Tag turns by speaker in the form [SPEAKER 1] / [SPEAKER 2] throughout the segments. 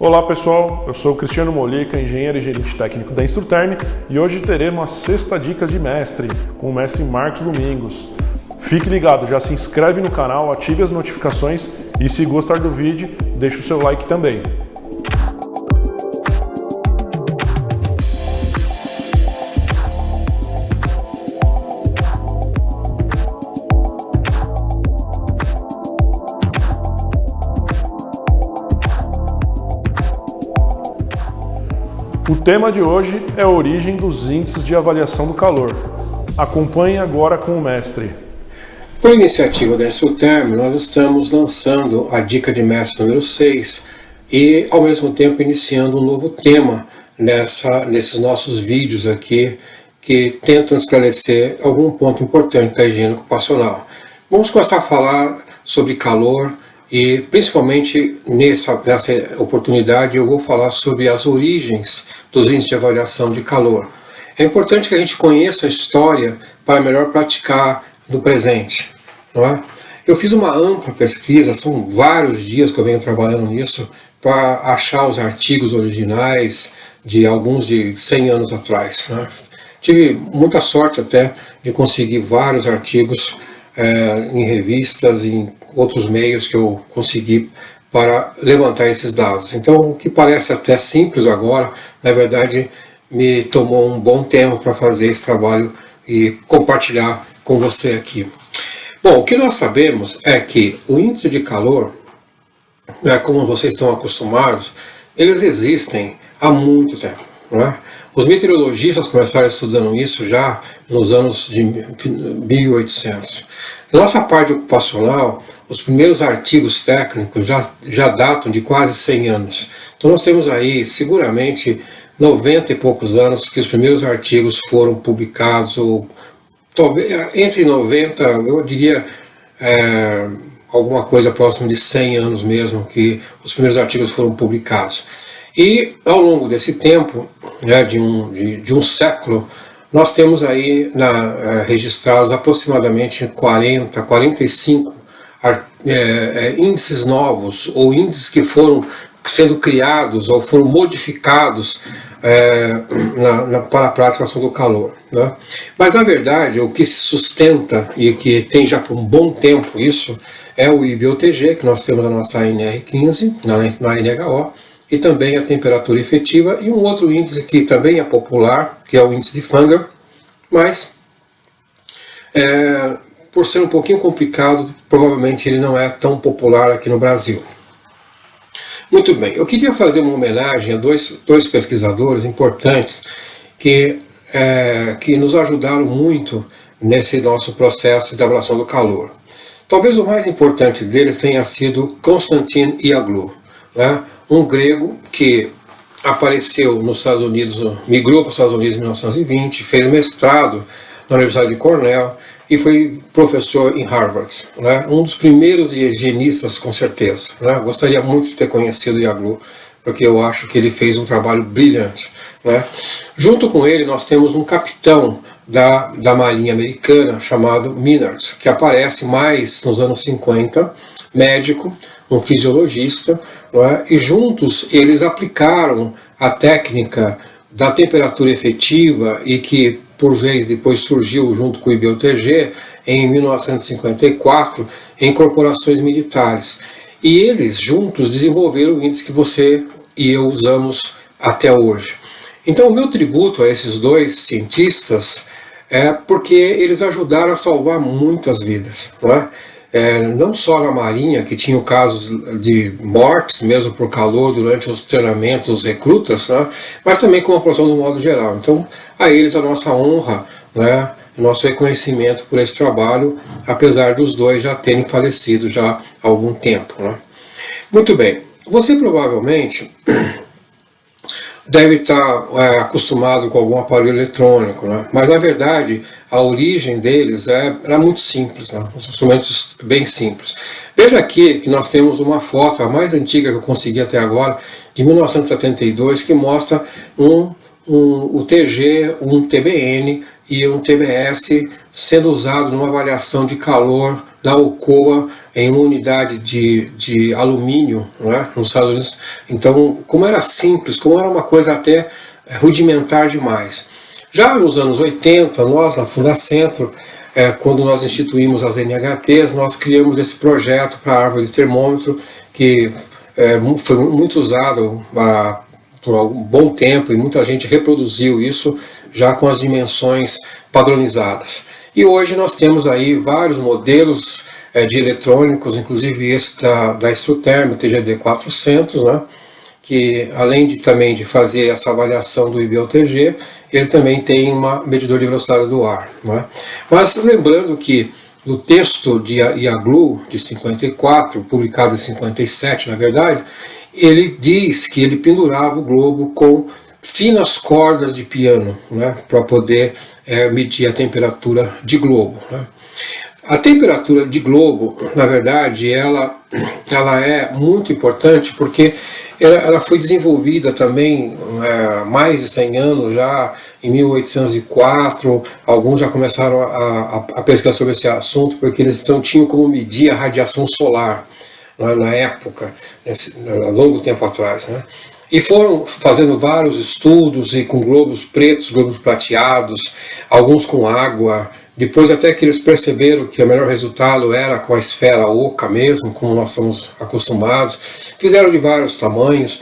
[SPEAKER 1] Olá pessoal, eu sou o Cristiano Molica, engenheiro e gerente técnico da Instruterm, e hoje teremos as 6 dicas de mestre, com o mestre Marcos Domingos. Fique ligado, já se inscreve no canal, ative as notificações e se gostar do vídeo, deixe o seu like também. O tema de hoje é a origem dos índices de avaliação do calor. Acompanhe agora com o mestre.
[SPEAKER 2] Por iniciativa da Instruterm, nós estamos lançando a dica de mestre número 6 e, ao mesmo tempo, iniciando um novo tema nesses nossos vídeos aqui que tentam esclarecer algum ponto importante da higiene ocupacional. Vamos começar a falar sobre calor e, principalmente nessa oportunidade, eu vou falar sobre as origens dos índices de avaliação de calor. É importante que a gente conheça a história para melhor praticar no presente, não é? Eu fiz uma ampla pesquisa, são vários dias que eu venho trabalhando nisso, para achar os artigos originais de alguns de 100 anos atrás, né? Tive muita sorte até de conseguir vários artigos em revistas, em outros meios que eu consegui para levantar esses dados. Então, o que parece até simples agora, na verdade, me tomou um bom tempo para fazer esse trabalho e compartilhar com você aqui. Bom, o que nós sabemos é que o índice de calor, como vocês estão acostumados, eles existem há muito tempo, não é? Os meteorologistas começaram estudando isso já nos anos de 1800. Na nossa parte ocupacional, os primeiros artigos técnicos já datam de quase 100 anos. Então nós temos aí, seguramente, 90 e poucos anos que os primeiros artigos foram publicados, ou talvez entre 90, eu diria alguma coisa próxima de 100 anos mesmo, que os primeiros artigos foram publicados. E ao longo desse tempo, de um século, nós temos aí registrados aproximadamente 40, 45 índices novos, ou índices que foram sendo criados ou foram modificados para a praticação do calor, né? Mas na verdade o que se sustenta e que tem já por um bom tempo isso é o IBOTG, que nós temos na nossa NR15, na NHO, e também a temperatura efetiva, e um outro índice que também é popular, que é o índice de Fugger, mas por ser um pouquinho complicado, provavelmente ele não é tão popular aqui no Brasil. Muito bem, eu queria fazer uma homenagem a dois pesquisadores importantes que nos ajudaram muito nesse nosso processo de avaliação do calor. Talvez o mais importante deles tenha sido Konstantin Iaglu, né? Um grego que apareceu nos Estados Unidos, migrou para os Estados Unidos em 1920, fez mestrado na Universidade de Cornell e foi professor em Harvard, né? Um dos primeiros higienistas, com certeza, né? Gostaria muito de ter conhecido Iaglu, porque eu acho que ele fez um trabalho brilhante, né? Junto com ele nós temos um capitão da Marinha Americana chamado Minard, que aparece mais nos anos 50, médico, um fisiologista, não é? E juntos eles aplicaram a técnica da temperatura efetiva e que por vez depois surgiu junto com o IBOTG em 1954 em corporações militares. E eles juntos desenvolveram o índice que você e eu usamos até hoje. Então o meu tributo a esses dois cientistas é porque eles ajudaram a salvar muitas vidas, não é? Não só na Marinha, que tinham casos de mortes mesmo por calor durante os treinamentos recrutas, né? Mas também com a população do modo geral. Então, a eles a nossa honra, né? O nosso reconhecimento por esse trabalho, apesar dos dois já terem falecido já há algum tempo, né? Muito bem, você provavelmente deve estar acostumado com algum aparelho eletrônico, né? Mas na verdade a origem deles era muito simples, né? Os instrumentos bem simples. Veja aqui que nós temos uma foto, a mais antiga que eu consegui até agora, de 1972, que mostra um UTG, um TBN e um TBS sendo usado numa avaliação de calor da Alcoa em uma unidade de alumínio, não é? Nos Estados Unidos. Então, como era simples, como era uma coisa até rudimentar demais. Já nos anos 80, nós na Fundacentro, quando nós instituímos as NHTs, nós criamos esse projeto para a árvore de termômetro, que foi muito usado por um bom tempo, e muita gente reproduziu isso já com as dimensões padronizadas. E hoje nós temos aí vários modelos de eletrônicos, inclusive esse da Instruterm, o TGD400, né? Que além também de fazer essa avaliação do IBLTG, ele também tem um medidor de velocidade do ar. Né? Mas lembrando que no texto de IAGLU, de 54, publicado em 57, na verdade, ele diz que ele pendurava o globo com finas cordas de piano, né, para poder medir a temperatura de globo. Né? A temperatura de globo, na verdade, ela é muito importante porque ela foi desenvolvida também há mais de 100 anos, já em 1804, alguns já começaram a pesquisar sobre esse assunto, porque eles tinham como medir a radiação solar na época, há longo tempo atrás, né? E foram fazendo vários estudos, e com globos pretos, globos prateados, alguns com água. Depois até que eles perceberam que o melhor resultado era com a esfera oca mesmo, como nós estamos acostumados. Fizeram de vários tamanhos,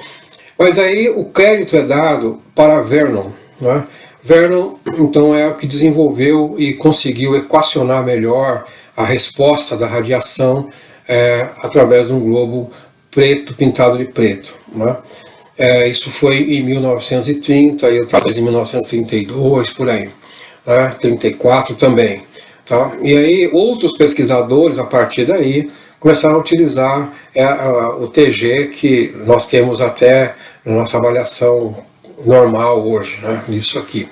[SPEAKER 2] mas aí o crédito é dado para Vernon, né? Vernon, então, é o que desenvolveu e conseguiu equacionar melhor a resposta da radiação através de um globo preto, pintado de preto, né? Isso foi em 1930, e talvez em 1932, por aí. 34 também. Tá? E aí outros pesquisadores, a partir daí, começaram a utilizar o TG que nós temos até na nossa avaliação normal hoje, né? Isso aqui.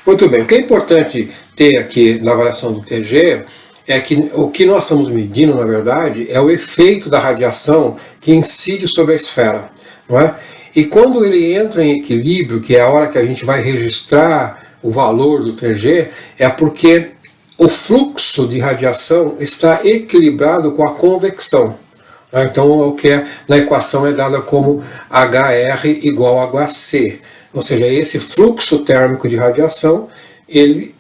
[SPEAKER 2] Muito bem, o que é importante ter aqui na avaliação do TG é que o que nós estamos medindo, na verdade, é o efeito da radiação que incide sobre a esfera. Não é? E quando ele entra em equilíbrio, que é a hora que a gente vai registrar o valor do TG, é porque o fluxo de radiação está equilibrado com a convecção. Então, o que na equação é dada como HR igual a HC. Ou seja, esse fluxo térmico de radiação, ele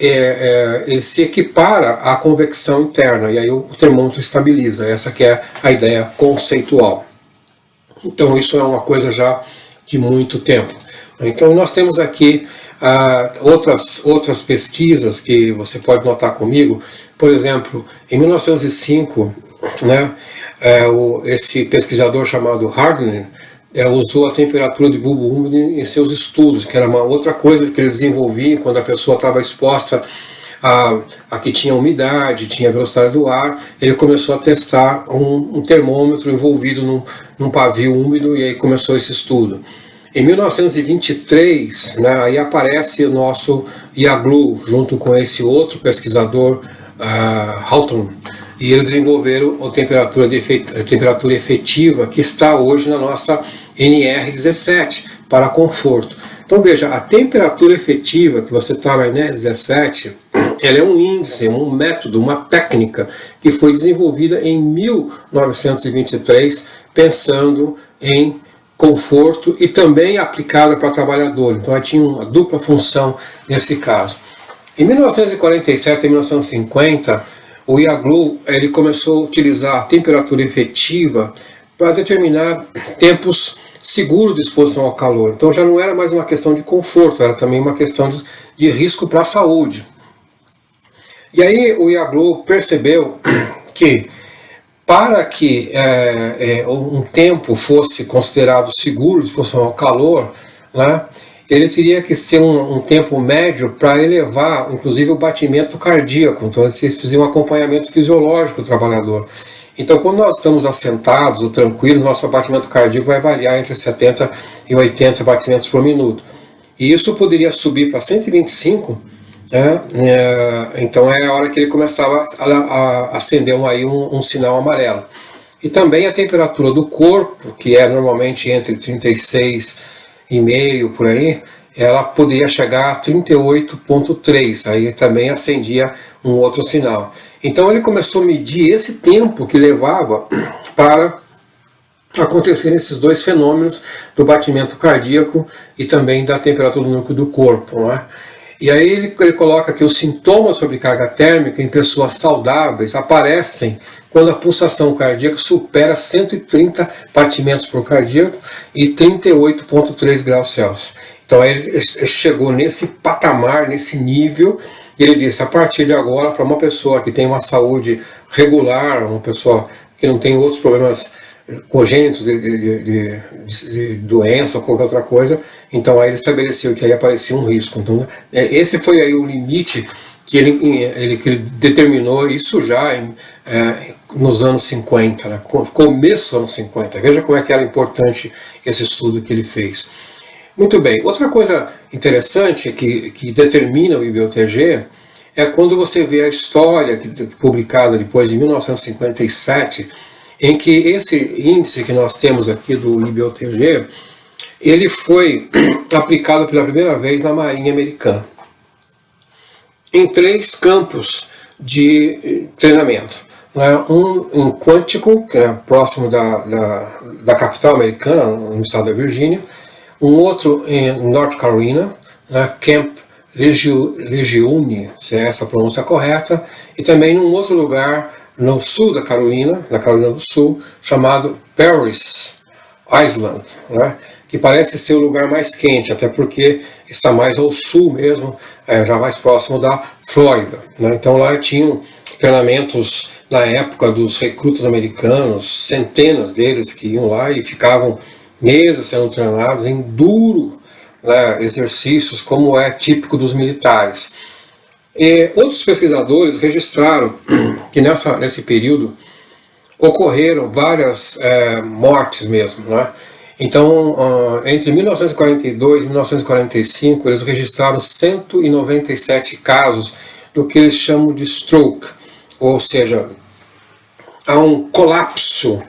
[SPEAKER 2] se equipara à convecção interna, e aí o termômetro estabiliza. Essa que é a ideia conceitual. Então, isso é uma coisa já de muito tempo. Então, nós temos aqui outras pesquisas que você pode notar comigo. Por exemplo, em 1905, né, esse pesquisador chamado Hardner usou a temperatura de bulbo úmido em seus estudos, que era uma outra coisa que ele desenvolvia quando a pessoa estava exposta a que tinha umidade, tinha velocidade do ar. Ele começou a testar um termômetro envolvido num pavio úmido, e aí começou esse estudo. Em 1923, né, aí aparece o nosso IAGLU, junto com esse outro pesquisador, Houghton, e eles desenvolveram a temperatura efetiva que está hoje na nossa NR17 para conforto. Então veja, a temperatura efetiva que você está na NR17, ela é um índice, um método, uma técnica que foi desenvolvida em 1923, pensando em conforto e também aplicada para trabalhador. Então ela tinha uma dupla função nesse caso. Em 1947 e 1950, o IAGLU ele começou a utilizar a temperatura efetiva para determinar tempos seguros de exposição ao calor. Então já não era mais uma questão de conforto, era também uma questão de risco para a saúde. E aí o IAGLU percebeu que para que um tempo fosse considerado seguro de exposição ao calor, né, ele teria que ser um tempo médio para elevar, inclusive, o batimento cardíaco. Então, eles faziam um acompanhamento fisiológico do trabalhador. Então, quando nós estamos assentados ou tranquilos, nosso batimento cardíaco vai variar entre 70 e 80 batimentos por minuto. E isso poderia subir para 125, então é a hora que ele começava a acender um sinal amarelo. E também a temperatura do corpo, que é normalmente entre 36,5 por aí, ela poderia chegar a 38,3, aí também acendia um outro sinal. Então ele começou a medir esse tempo que levava para acontecerem esses dois fenômenos do batimento cardíaco e também da temperatura do núcleo do corpo, não é? E aí ele coloca que os sintomas sobre carga térmica em pessoas saudáveis aparecem quando a pulsação cardíaca supera 130 batimentos por cardíaco e 38,3 graus Celsius. Então aí ele chegou nesse patamar, nesse nível, e ele disse, a partir de agora, para uma pessoa que tem uma saúde regular, uma pessoa que não tem outros problemas congênitos de doença ou qualquer outra coisa, então aí ele estabeleceu que aí aparecia um risco. Então, esse foi aí o limite que ele determinou, isso já nos anos 50, né? Começo dos anos 50. Veja como é que era importante esse estudo que ele fez. Muito bem, outra coisa interessante que determina o IBOTG é quando você vê a história publicada depois de 1957, em que esse índice que nós temos aqui do IBOTG, ele foi aplicado pela primeira vez na Marinha Americana, em 3 campos de treinamento. Um em Quantico, que é próximo da capital americana, no estado da Virgínia, um outro em North Carolina, Camp Lejeune, se é essa a pronúncia correta, e também num outro lugar no sul da Carolina, na Carolina do Sul, chamado Paris Island, que parece ser o lugar mais quente, até porque está mais ao sul mesmo, já mais próximo da Flórida. Então lá tinham treinamentos na época dos recrutas americanos, centenas deles que iam lá e ficavam meses sendo treinados em duro exercícios, como é típico dos militares. Outros pesquisadores registraram que nesse período ocorreram várias mortes mesmo. Então, entre 1942 e 1945, eles registraram 197 casos do que eles chamam de stroke, ou seja, há um colapso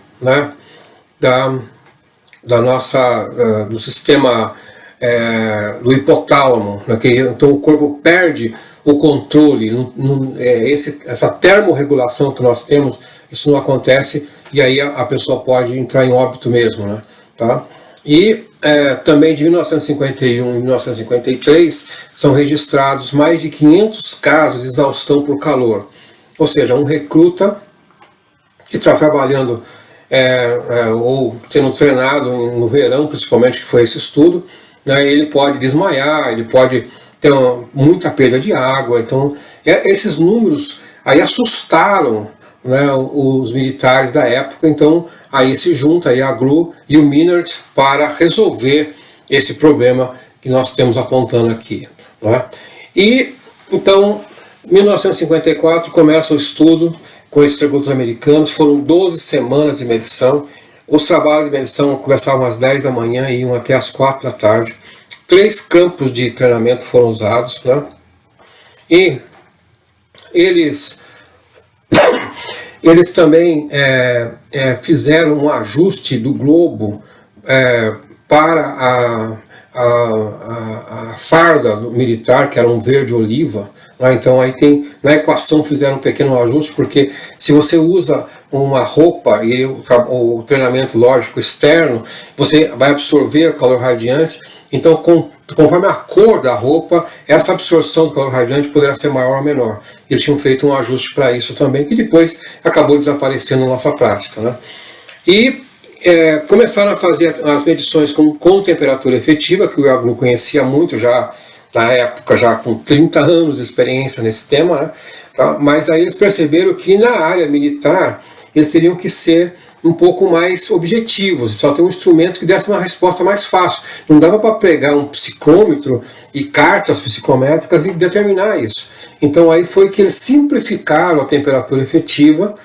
[SPEAKER 2] do sistema do hipotálamo, então o corpo perde o controle, essa termorregulação que nós temos, isso não acontece, e aí a pessoa pode entrar em óbito mesmo. E também de 1951 e 1953 são registrados mais de 500 casos de exaustão por calor, ou seja, um recruta que está trabalhando ou sendo treinado no verão, principalmente, que foi esse estudo, ele pode desmaiar, ele pode ter muita perda de água. Então, esses números aí assustaram os militares da época. Então, aí se junta aí a GLU e o Minard para resolver esse problema que nós temos apontando aqui. E, então, em 1954 começa o estudo com esses recrutas americanos, foram 12 semanas de medição. Os trabalhos de medição começavam às 10 da manhã e iam até às 4 da tarde. 3 campos de treinamento foram usados, e eles também fizeram um ajuste do globo para a farda militar, que era um verde oliva. Então aí na equação fizeram um pequeno ajuste, porque se você usa uma roupa e o treinamento lógico externo, você vai absorver o calor radiante. Então, conforme a cor da roupa, essa absorção do calor radiante poderá ser maior ou menor. Eles tinham feito um ajuste para isso também, que depois acabou desaparecendo na nossa prática. E começaram a fazer as medições com temperatura efetiva, que o IAGLU conhecia muito já na época, já com 30 anos de experiência nesse tema, mas aí eles perceberam que na área militar eles teriam que ser um pouco mais objetivos, só ter um instrumento que desse uma resposta mais fácil. Não dava para pegar um psicômetro e cartas psicométricas e determinar isso. Então aí foi que eles simplificaram a temperatura efetiva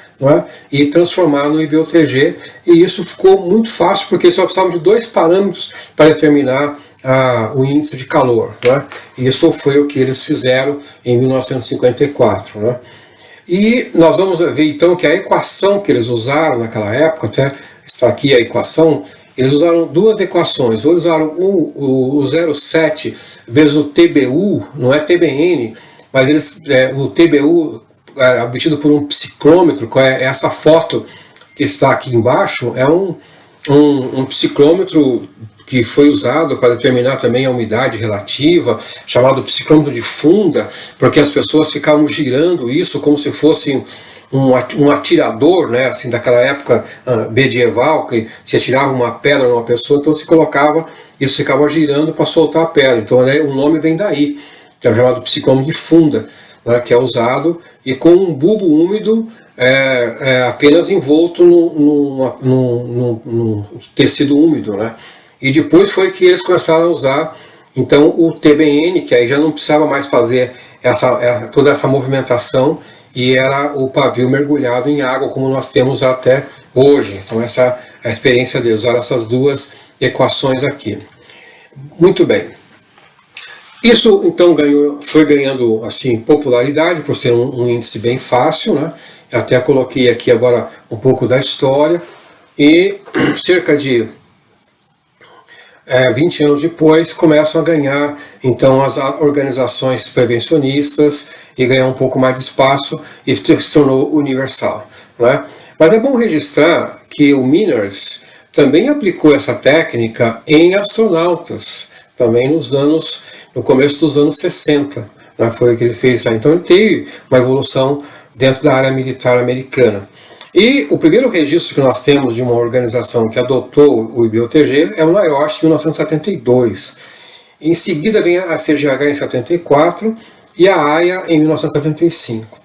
[SPEAKER 2] e transformaram no IBOTG, e isso ficou muito fácil, porque só precisavam de 2 parâmetros para determinar o índice de calor. E isso foi o que eles fizeram em 1954. E nós vamos ver então que a equação que eles usaram naquela época, até está aqui a equação, eles usaram 2 equações. Ou usaram o 0,7 vezes o TBU, não é TBN, mas eles, o TBU obtido por um psiclômetro, essa foto que está aqui embaixo, é um psiclômetro que foi usado para determinar também a umidade relativa, chamado psiclômetro de funda, porque as pessoas ficavam girando isso como se fosse um atirador, né, assim, daquela época medieval, que se atirava uma pedra numa pessoa, então se colocava, isso ficava girando para soltar a pedra. Então o nome vem daí, que é o chamado psiclômetro de funda, né, que é usado, e com um bulbo úmido apenas envolto no tecido úmido, né? E depois foi que eles começaram a usar então o TBN, que aí já não precisava mais fazer toda essa movimentação, e era o pavio mergulhado em água, como nós temos até hoje. Então essa é a experiência de usar essas duas equações aqui. Muito bem. Isso então foi ganhando assim popularidade por ser um índice bem fácil, né? Eu até coloquei aqui agora um pouco da história, e cerca de 20 anos depois começam a ganhar então as organizações prevencionistas e ganhar um pouco mais de espaço, e se tornou universal, né? Mas é bom registrar que o Minard também aplicou essa técnica em astronautas, também no começo dos anos 60, né? Foi o que ele fez. Então ele teve uma evolução dentro da área militar americana. E o primeiro registro que nós temos de uma organização que adotou o IBOTG é o NIOSH, em 1972. Em seguida vem a CGH em 74 e a AIA em 1975.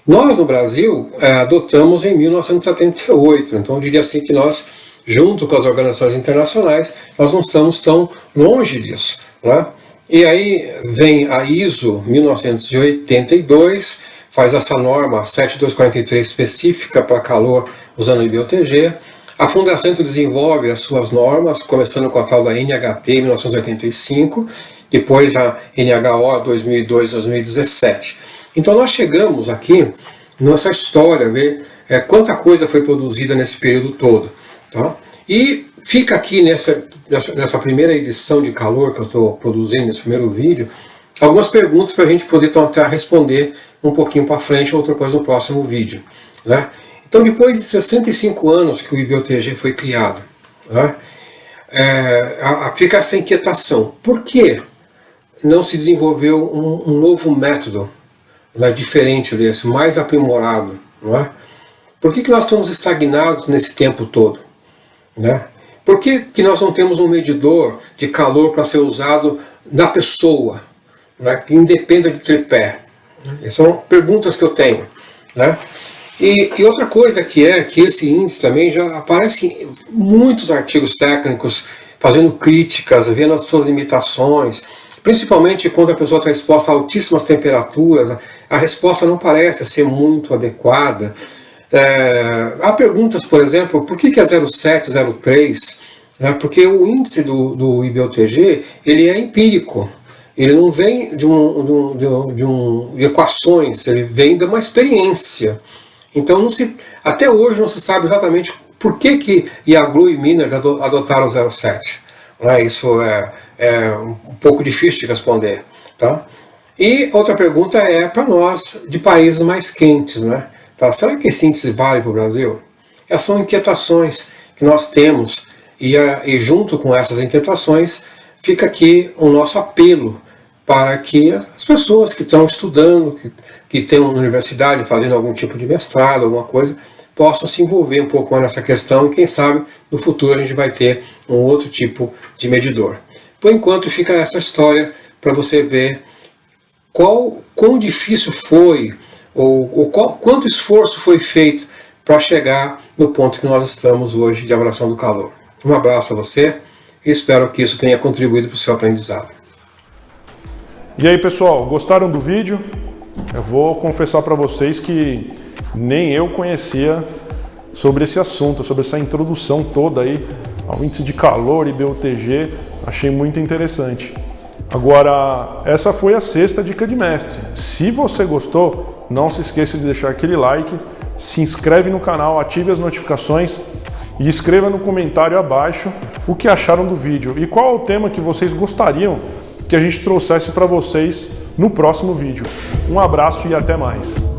[SPEAKER 2] Nós, no Brasil, adotamos em 1978. Então eu diria assim que nós, junto com as organizações internacionais, nós não estamos tão longe disso, né? E aí vem a ISO 1982, faz essa norma 7243 específica para calor usando o IBOTG. A Fundação desenvolve as suas normas, começando com a tal da NHT em 1985, depois a NHO 2002-2017. Então nós chegamos aqui nessa história, ver quanta coisa foi produzida nesse período todo, tá? E fica aqui nessa primeira edição de calor que eu estou produzindo, nesse primeiro vídeo, algumas perguntas para a gente poder tentar responder um pouquinho para frente, ou outra coisa no próximo vídeo, né? Então, depois de 65 anos que o IBOTG foi criado, né, fica essa inquietação. Por que não se desenvolveu um novo método, né, diferente desse, mais aprimorado? Não é? Por que nós estamos estagnados nesse tempo todo? Né? Por que nós não temos um medidor de calor para ser usado na pessoa, né, que independa de tripé? Essas são perguntas que eu tenho, né? E outra coisa que esse índice também já aparece em muitos artigos técnicos fazendo críticas, vendo as suas limitações, principalmente quando a pessoa está exposta a altíssimas temperaturas, a resposta não parece ser muito adequada. Há perguntas, por exemplo, por que é 0,7, 0,3? Né? Porque o índice do IBOTG ele é empírico. Ele não vem de equações, ele vem de uma experiência. Então, até hoje não se sabe exatamente por que Iaglu e Minard adotaram o 0,7. Né? Isso é um pouco difícil de responder. Tá? E outra pergunta é para nós, de países mais quentes. Né? Tá? Será que esse índice vale para o Brasil? Essas são inquietações que nós temos, e junto com essas inquietações fica aqui o nosso apelo para que as pessoas que estão estudando, que estão na universidade fazendo algum tipo de mestrado, alguma coisa, possam se envolver um pouco mais nessa questão, e quem sabe no futuro a gente vai ter um outro tipo de medidor. Por enquanto fica essa história para você ver quão difícil foi, ou quanto esforço foi feito para chegar no ponto que nós estamos hoje de avaliação do calor. Um abraço a você e espero que isso tenha contribuído para o seu aprendizado.
[SPEAKER 1] E aí, pessoal, gostaram do vídeo? Eu vou confessar para vocês que nem eu conhecia sobre esse assunto, sobre essa introdução toda aí ao índice de calor e IBOTG, achei muito interessante. Agora, essa foi a 6ª dica de mestre. Se você gostou, não se esqueça de deixar aquele like, se inscreve no canal, ative as notificações e escreva no comentário abaixo o que acharam do vídeo e qual é o tema que vocês gostariam que que a gente trouxesse para vocês no próximo vídeo. Um abraço e até mais!